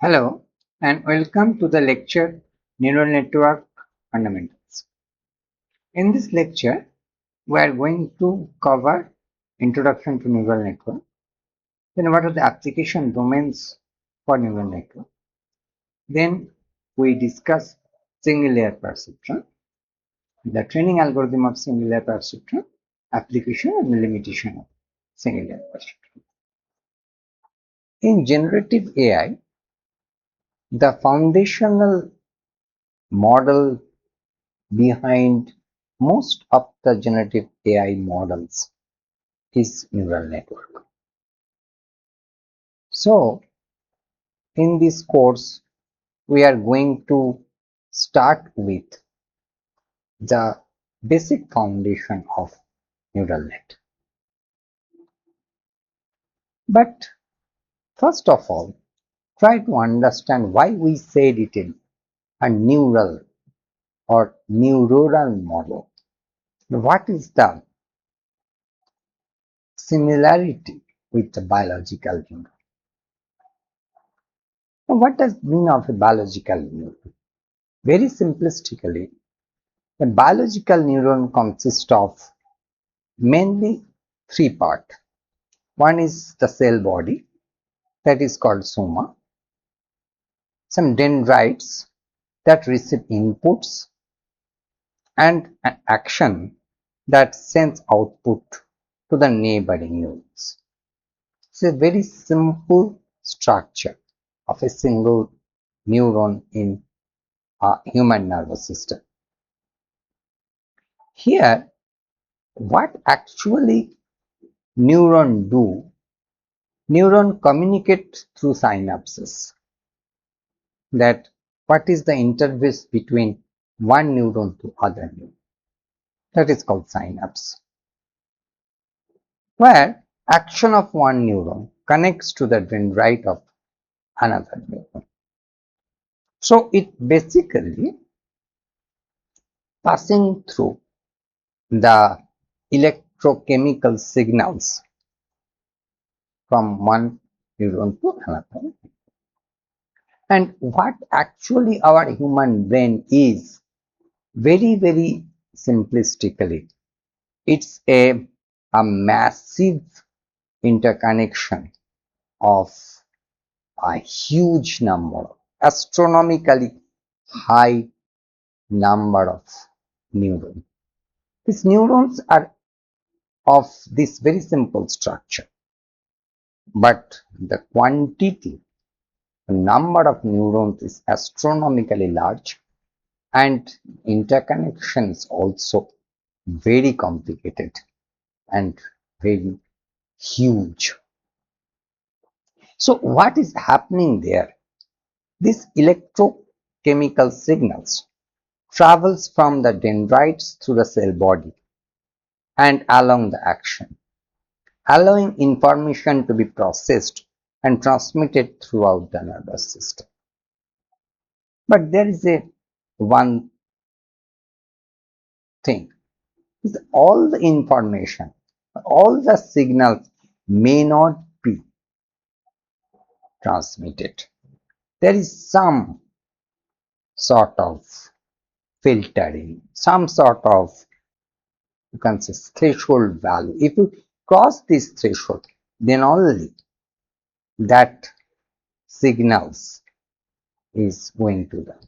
Hello and welcome to the lecture Neural Network Fundamentals. In this lecture, we are going to cover Introduction to Neural Network, then what are the application domains for neural network. Then we discuss single layer perceptron, the training algorithm of single layer perceptron, application and the limitation of single layer perceptron. In generative AI, the foundational model behind most of the generative AI models is neural network. So, in this course, we are going to start with the basic foundation of neural net. But first of all, try to understand why we said it in a neural or neuronal model. What is the similarity with the biological neuron? What does mean of a biological neuron? Very simplistically, a biological neuron consists of mainly three parts. One is the cell body, that is called soma, some dendrites that receive inputs, and an action that sends output to the neighboring neurons. It's a very simple structure of a single neuron in a human nervous system. Here, what actually neuron do? Neuron communicate through synapses. That what is the interface between one neuron to other neuron? That is called synapse. Where action of one neuron connects to the dendrite of another neuron. So it basically passing through the electrochemical signals from one neuron to another. And what actually our human brain is, very simplistically, it's a massive interconnection of a huge number, astronomically high number of neurons. These neurons are of this very simple structure, but the quantity, the number of neurons is astronomically large, and interconnections also very complicated and very huge. So what is happening there? These electrochemical signals travels from the dendrites through the cell body and along the action, allowing information to be processed and transmitted throughout the nervous system. But there is a one thing, is all the information, all the signals may not be transmitted. There is some sort of filtering, some sort of, you can say, threshold value. If you cross this threshold, then only that signals is going to them.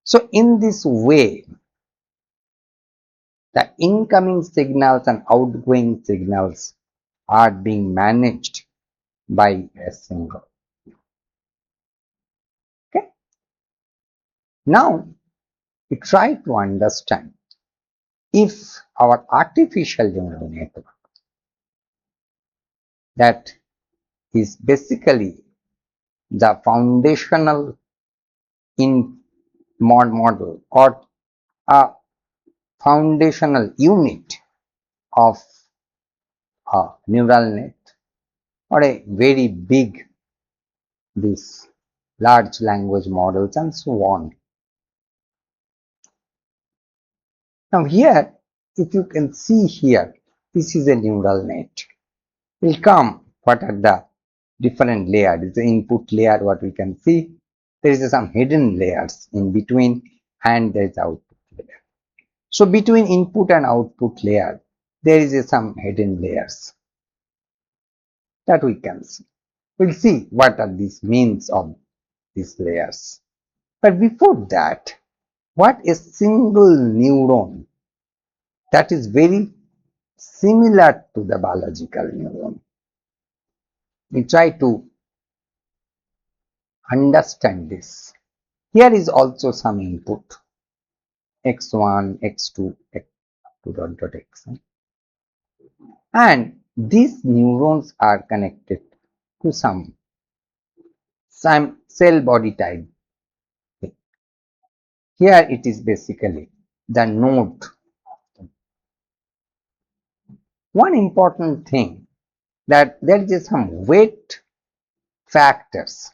So in this way, the incoming signals and outgoing signals are being managed by a single. Okay. Now we try to understand if our artificial neural network, that is basically the foundational in model or a foundational unit of a neural net or a very big this large language models and so on. Now here, if you can see here, this is a neural net. Will come, what are the different layer. This is the input layer, what we can see. There is some hidden layers in between, and there is output layer. So between input and output layer, there is some hidden layers that we can see. We'll see what are these means of these layers. But before that, what a single neuron that is very similar to the biological neuron. We try to understand this. Here is also some input x1, x2, x2 dot dot xn, and these neurons are connected to some cell body type. Here it is basically the node. One important thing that there is some weight factors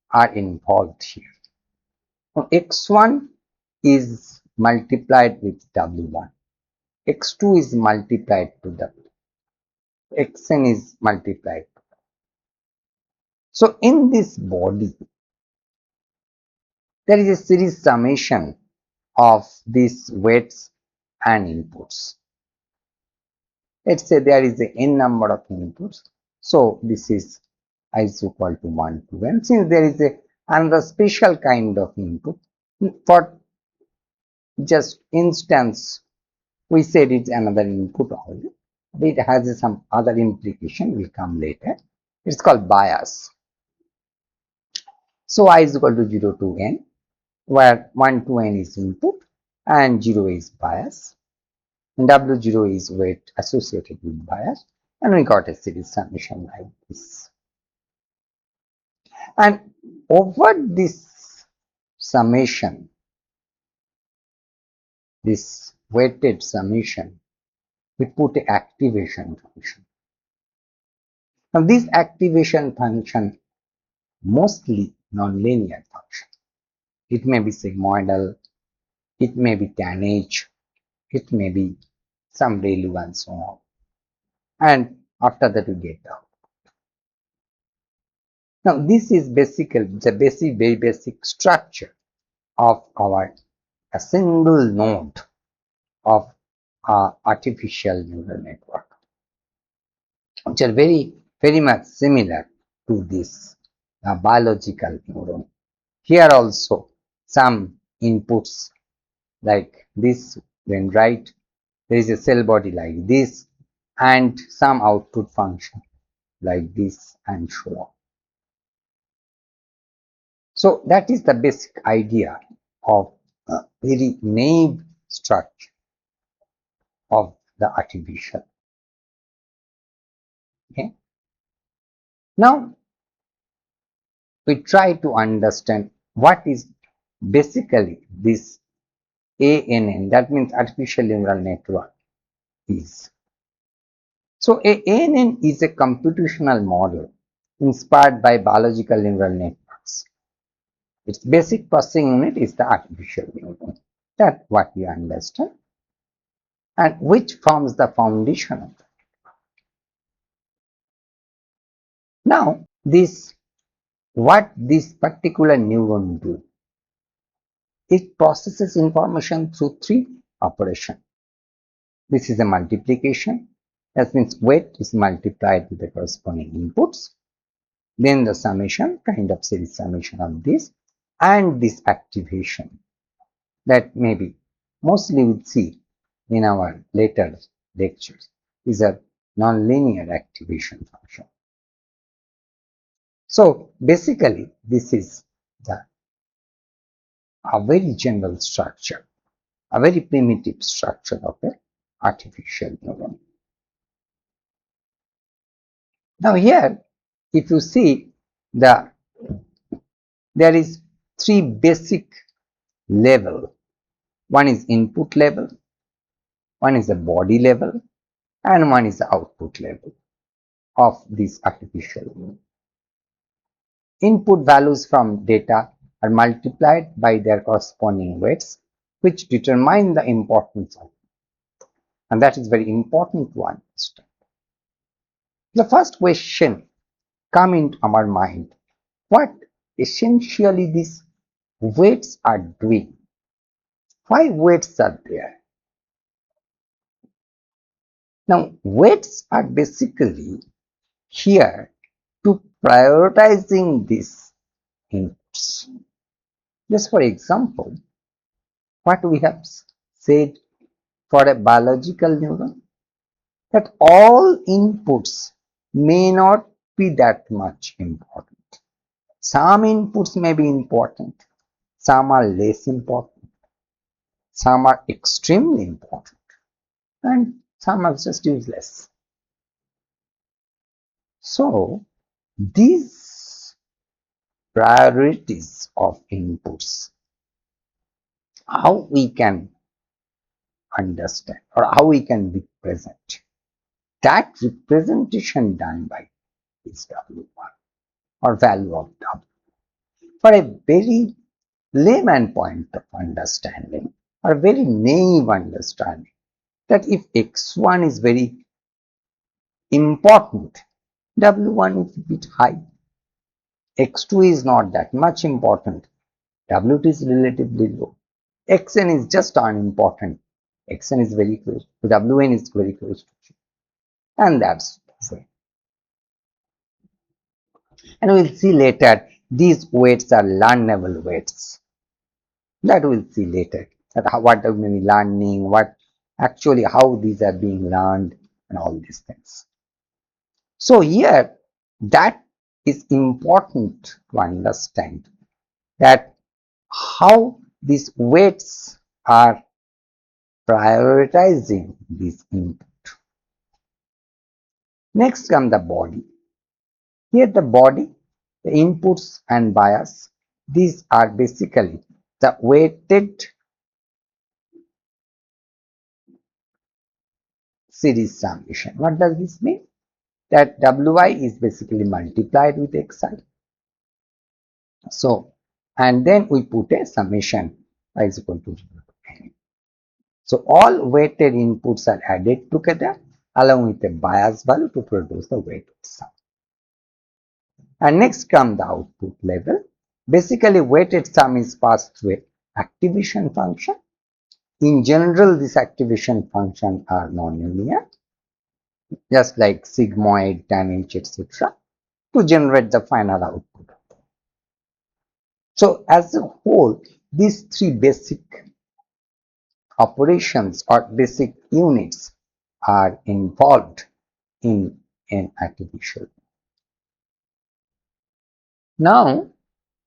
are involved here. Now, x1 is multiplied with w1, x2 is multiplied to w, xn is multiplied. So in this body, there is a series summation of these weights and inputs. Let's say there is a n number of inputs. So this is I is equal to 1 to n. Since there is another special kind of input, for just instance, we said it's another input only. It has some other implication, will come later. It's called bias. So I is equal to 0 to n, where 1 to n is input and 0 is bias. And W0 is weight associated with bias, and we got a series summation like this. And over this summation, this weighted summation, we put an activation function. Now this activation function mostly nonlinear function. It may be sigmoidal, it may be tanh, it may be some ReLU and so on. And after that we get out. Now this is basically the very basic structure of a single node of artificial neural network, which are very much similar to this biological neuron. Here also some inputs like this, when right, there is a cell body like this, and some output function like this, and so on. So that is the basic idea of a very naive structure of the artificial. Okay. Now we try to understand what is basically this ANN, that means artificial neural network, is. So ANN is a computational model inspired by biological neural networks. Its basic processing unit is the artificial neuron. That's what we understand, and which forms the foundation of that. Now, what this particular neuron do? It processes information through three operations. This is a multiplication. That means weight is multiplied with the corresponding inputs. Then the summation, kind of series summation of this, and this activation that maybe mostly we'll see in our later lectures is a nonlinear activation function. So basically this is a very general structure, a very primitive structure of an artificial neuron. Now here, if you see, there is three basic level. One is input level, one is the body level, and one is the output level of this artificial neuron. Input values from data are multiplied by their corresponding weights, which determine the importance of it. And that is very important to understand. The first question come into our mind what essentially these weights are doing. Why weights are there? Now, weights are basically here to prioritizing these inputs. Just for example, what we have said for a biological neuron, that all inputs may not be that much important. Some inputs may be important, some are less important, some are extremely important, and some are just useless. So, these priorities of inputs, how we can understand or how we can represent that representation done by is W1 or value of W. For a very layman point of understanding or very naive understanding, that if x1 is very important, W1 is a bit high, x2 is not that much important, W2 is relatively low, xn is just unimportant, xn is very close, wn is very close to 3, and that's the way. And we'll see later these weights are learnable weights. That we'll see later. That what are we learning, what actually how these are being learned, and all these things. So here that is important to understand, that how these weights are prioritizing this input. Next comes the body. Here the body, the inputs and bias, these are basically the weighted series summation. What does this mean? That Wi is basically multiplied with xi. So, and then we put a summation y is equal to 0 to n. So, all weighted inputs are added together along with a bias value to produce the weighted sum. And next comes the output level. Basically, weighted sum is passed through a activation function. In general, this activation function are nonlinear, just like sigmoid, tanh, etc., to generate the final output. So, as a whole, these three basic operations or basic units are involved in an artificial. Now,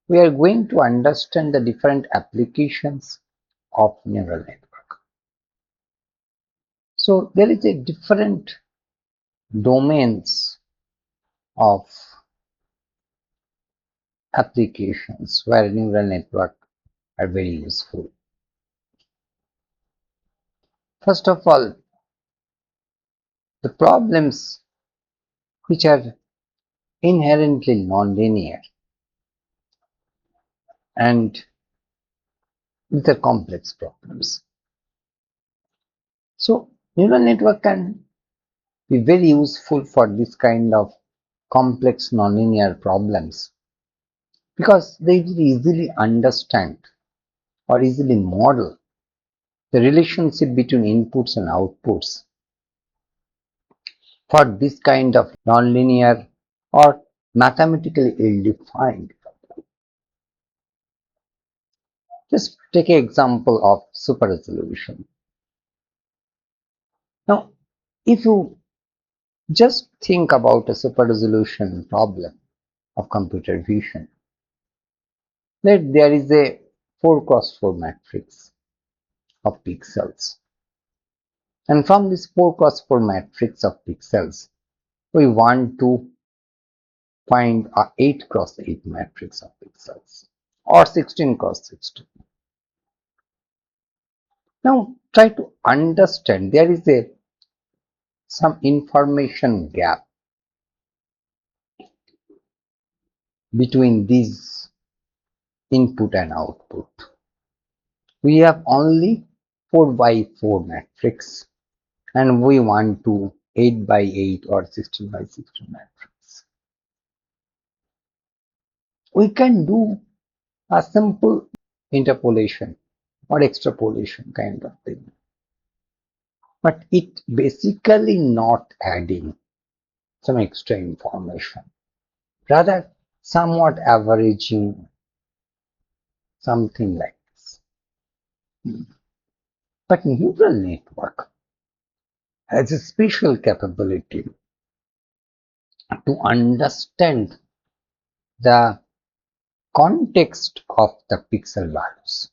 we are going to understand the different applications of neural network. So, there is a different domains of applications where neural network are very useful. First of all, the problems which are inherently nonlinear and these are complex problems. So, neural network can be very useful for this kind of complex nonlinear problems because they easily understand or easily model the relationship between inputs and outputs for this kind of nonlinear or mathematically ill-defined. Just take an example of super resolution. Now, if you just think about a super resolution problem of computer vision, let there is a 4x4 matrix of pixels, and from this 4x4 matrix of pixels we want to find a 8x8 matrix of pixels or 16x16. Now try to understand, there is some information gap between these input and output. We have only 4x4 matrix and we want to 8x8 or 16x16 matrix. we can do a simple interpolation or extrapolation kind of thing. But it basically not adding some extra information, rather somewhat averaging something like this. But neural network has a special capability to understand the context of the pixel values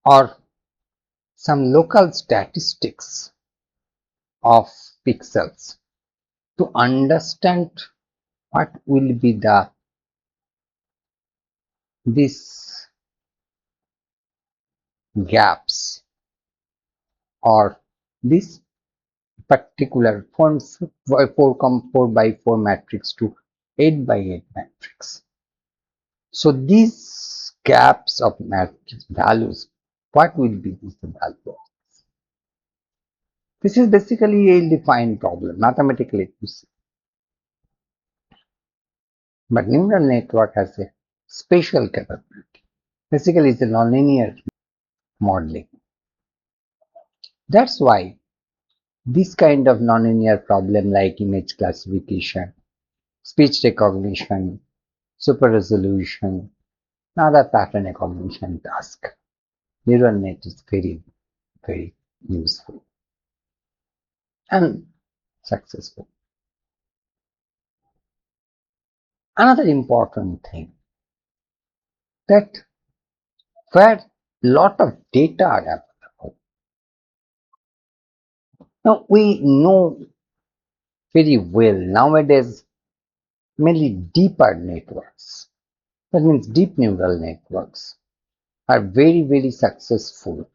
or some local statistics of pixels to understand what will be the these gaps or this particular from 4 by 4 matrix to 8 by 8 matrix. So these gaps of matrix values, what will be this value? This is basically a defined problem mathematically, but neural network has a special capability. Basically, it's a nonlinear modeling. That's why this kind of nonlinear problem like image classification, speech recognition, super resolution, another pattern recognition task, neural net is very, very useful and successful. Another important thing that where lot of data are available. Now we know very well nowadays mainly deeper networks, that means deep neural networks, are very, very successful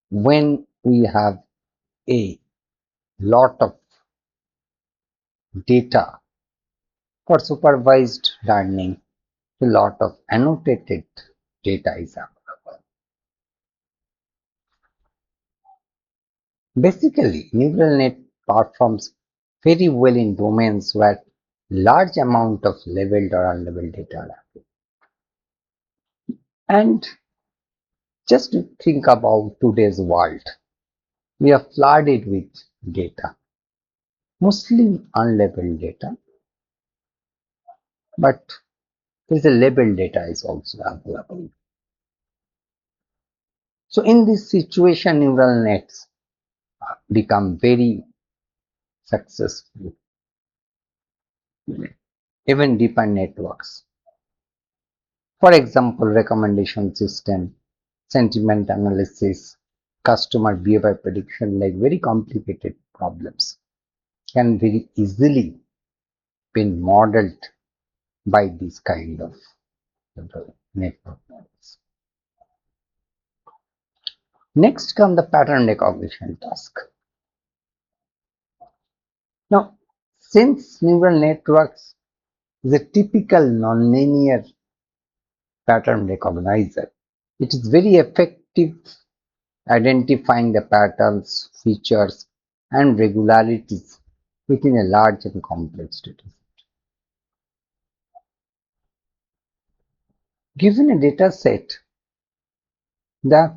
when we have a lot of data. For supervised learning, a lot of annotated data is available. Basically, neural net performs very well in domains where large amount of labeled or unlabeled data are available. And just to think about today's world, we are flooded with data, mostly unlabeled data, but there is a labeled data is also available. So in this situation, neural nets become very successful, even deeper networks. For example, recommendation system, sentiment analysis, customer behavior prediction, like very complicated problems can very easily be modeled by this kind of network models. Next come the pattern recognition task. Now, since neural networks is a typical nonlinear pattern recognizer, it is very effective identifying the patterns, features, and regularities within a large and complex data set. Given a data set, the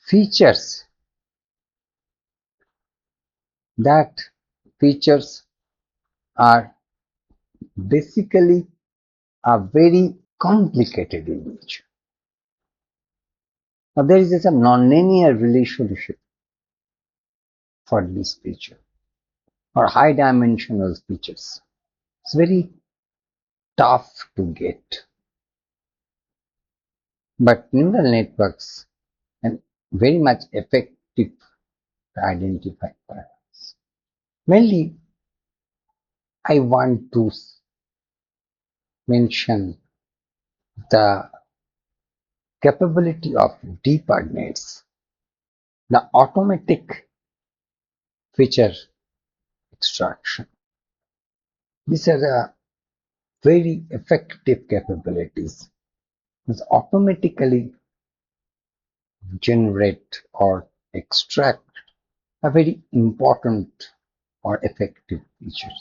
features that features are basically a very complicated image. Now there is a nonlinear relationship for this feature or high dimensional features. It's very tough to get. But neural networks are very much effective to identify patterns. Mainly, I want to mention the capability of deeper nets, the automatic feature extraction. These are the very effective capabilities. It's automatically generate or extract a very important or effective feature.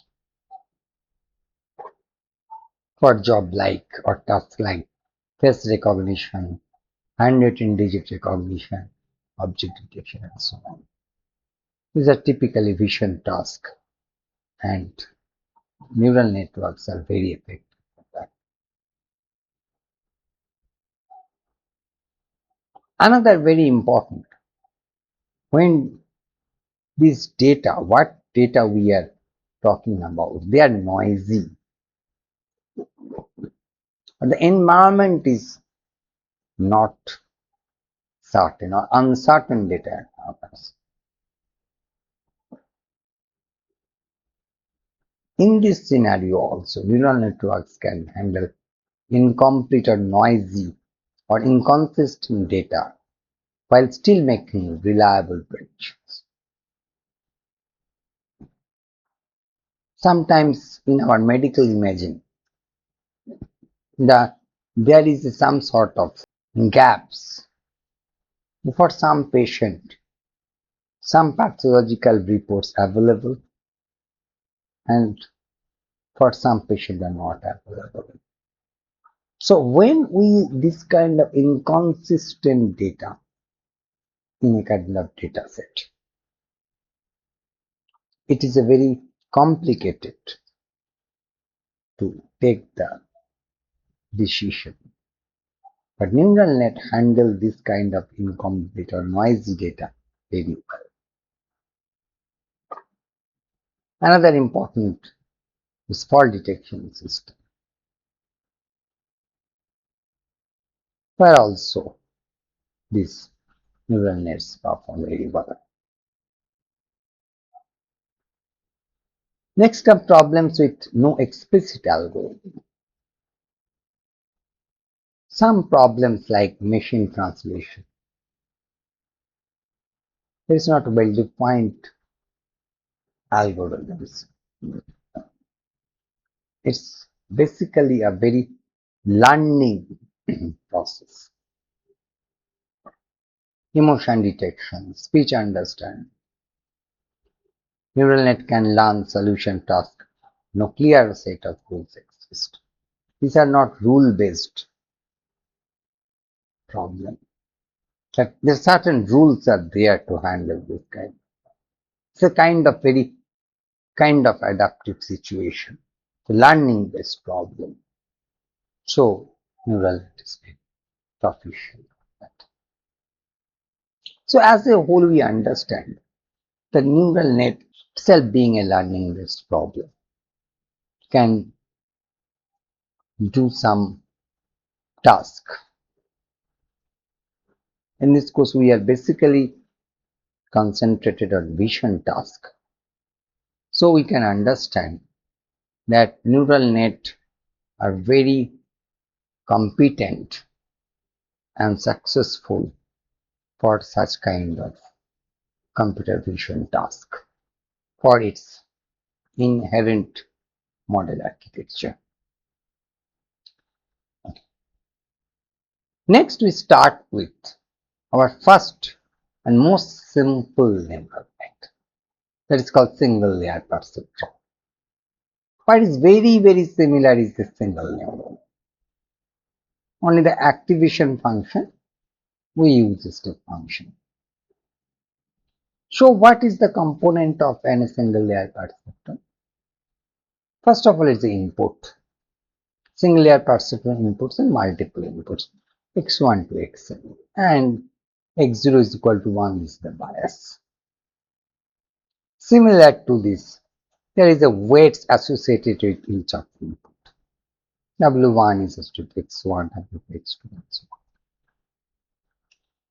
for job like or tasks like face recognition, handwritten digit recognition, object detection, and so on. These are typically vision tasks, and neural networks are very effective for that. Another very important, when this data, what data we are talking about, they are noisy. The environment is not certain or uncertain data environments. In this scenario also, neural networks can handle incomplete or noisy or inconsistent data while still making reliable predictions. Sometimes in our medical imaging, there is some sort of gaps. For some patient, some pathological reports available, and for some patient are not available. So when we this kind of inconsistent data in a kind of data set, it is a very complicated to take the decision. But neural net handle this kind of incomplete or noisy data very well. Another important is fault detection system, where also these neural nets perform very well. Next up, problems with no explicit algorithm. Some problems like machine translation. There is not well-defined algorithms. It's basically a very learning process. Emotion detection, speech understanding. Neural net can learn solution task. No clear set of rules exist. These are not rule-based problems. But there certain rules are there to handle this kind. It's a kind of very kind of adaptive situation. The learning based problem. So neural net is very proficient at that. So as a whole we understand the neural net itself being a learning based problem can do some task. In this course we are basically concentrated on vision task. So we can understand that neural net are very competent and successful for such kind of computer vision task for its inherent model architecture. Okay. Next we start with our first and most simple neural net, that is called single layer perceptron. What is very similar is the single neuron. Only the activation function we use a step function. So what is the component of any single layer perceptron? First of all, it's the input. Single layer perceptron inputs and multiple inputs, x1 to xn, and x0 is equal to 1 is the bias. Similar to this, there is a weights associated with each of the input. W1 is equal to x1, W2 x2, and so on.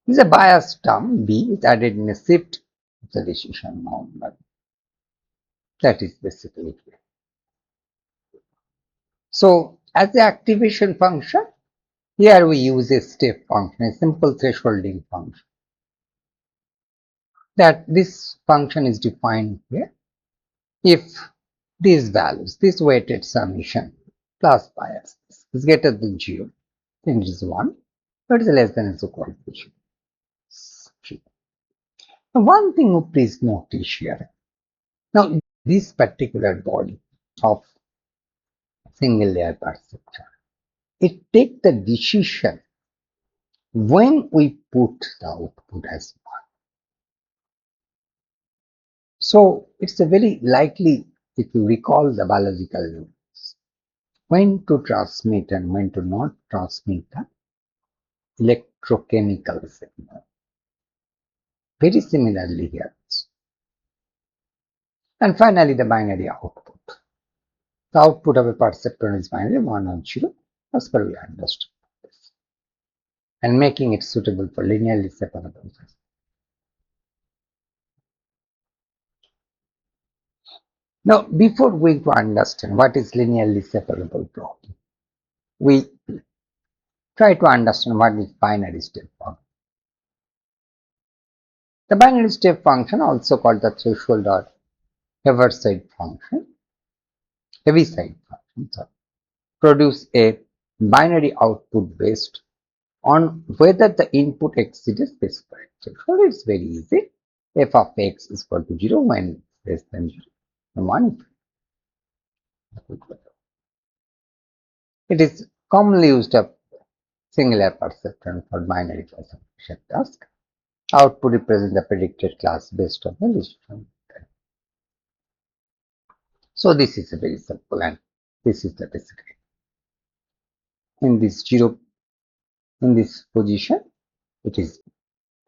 This is a bias term. B is added in a shift of the decision number. That is basically it. So, as the activation function, here we use a step function, a simple thresholding function. That this function is defined here. If these values, this weighted summation plus bias is greater than 0, then it is 1, but it is less than or equal to 0. One thing to please notice here. Now, this particular body of single layer perceptron. It takes the decision when we put the output as 1. So it's a very likely, if you recall the biological rules, when to transmit and when to not transmit the electrochemical signal. Very similarly here. And finally, the binary output. The output of a perceptron is binary 1 or 0, as per we understood this, and making it suitable for linearly separable. Now, before we go understand what is linearly separable problem, we try to understand what is binary step function. The binary step function, also called the threshold or Heaviside function, produce a binary output based on whether the input exceeds a specified threshold. It's very easy. F of x is equal to 0 when less than 0 and 1. It is commonly used of singular perceptron for binary classification task. Output represents the predicted class based on the list from. So this is a very simple, and this is the basic. In this 0, in this position, it is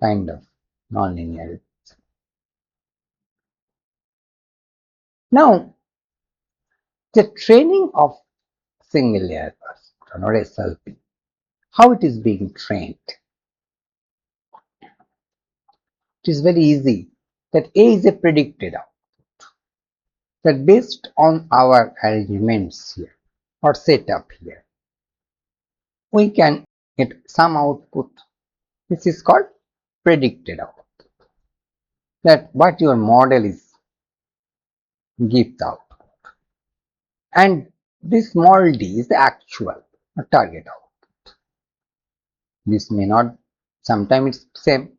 kind of nonlinear. Now, the training of single layer perceptron or SLP, how it is being trained? It is very easy. That A is a predicted output. That based on our arrangements here or setup here, we can get some output. This is called predicted output. That what your model is gives out. And this model D is the actual target output. This may not, sometimes it's same,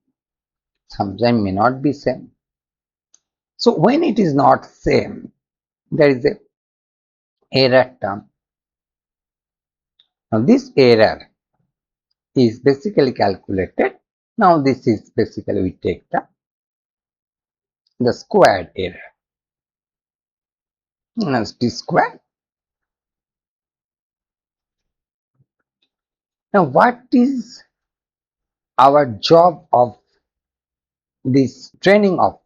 sometimes may not be same. So when it is not same, there is a error term. Now this error is basically calculated. Now this is basically we take the squared error. That's d square. Now what is our job of this training of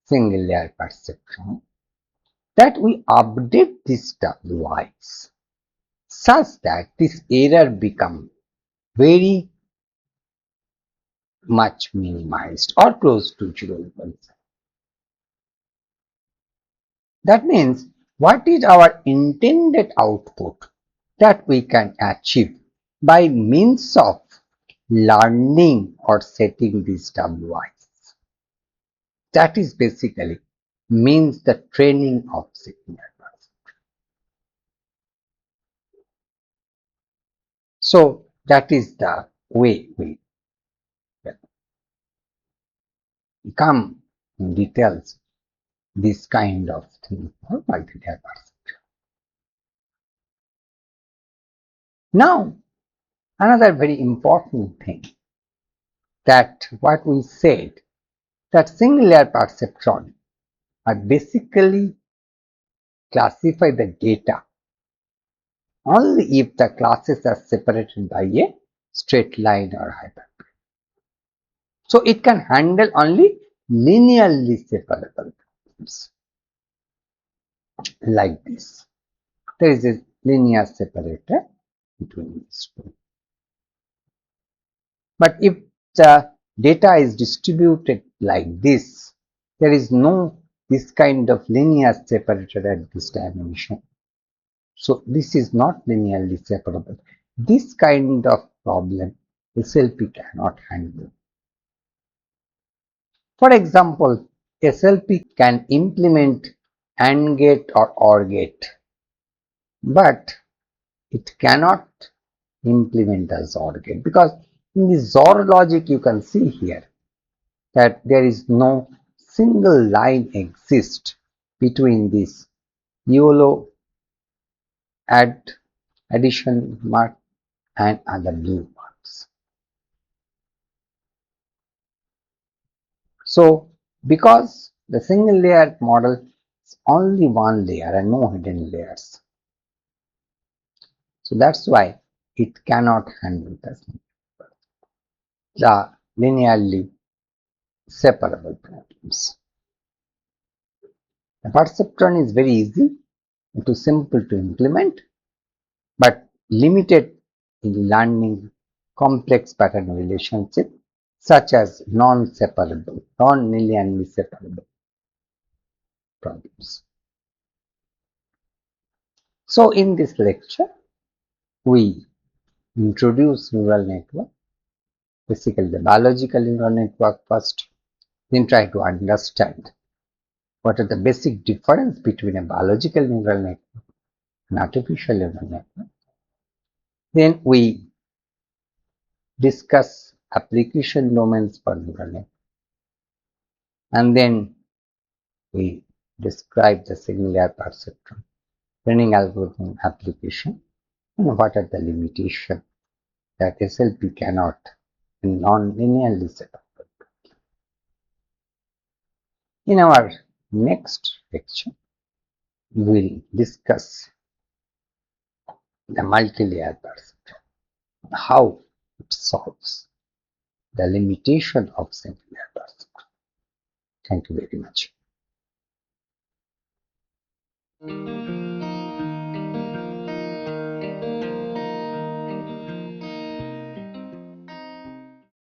single layer perceptron? That we update this WIs such that this error become very much minimized or close to 0. That means what is our intended output that we can achieve by means of learning or setting these WIs. That is basically means the training of signal. So that is the way we come in details this kind of thing for multi-layer perceptron. Now, another very important thing that what we said, that single layer perceptron are basically classify the data only if the classes are separated by a straight line or hyperplane. So it can handle only linearly separable problems like this. There is a linear separator between these two. But if the data is distributed like this, there is no this kind of linear separator at this dimension. So this is not linearly separable. This kind of problem SLP cannot handle. For example, SLP can implement AND gate or OR gate, but it cannot implement the XOR gate, because in the XOR logic you can see here that there is no single line exists between this YOLO add, addition mark and other blue marks. So because the single layer model is only one layer and no hidden layers, so that's why it cannot handle the linearly separable problems. The perceptron is very easy and too simple to implement, but limited in learning complex pattern relationship such as non-separable, non-linearly separable problems. So in this lecture, we introduce neural network, basically the biological neural network first, then try to understand what are the basic difference between a biological neural network and artificial neural network. Then we discuss application domains for neural network, and then we describe the singular perceptron training algorithm application and what are the limitations that SLP cannot non-linearly set up. In our next lecture, we will discuss the multi-layer perceptron, how it solves the limitation of single-layer perceptron. Thank you very much.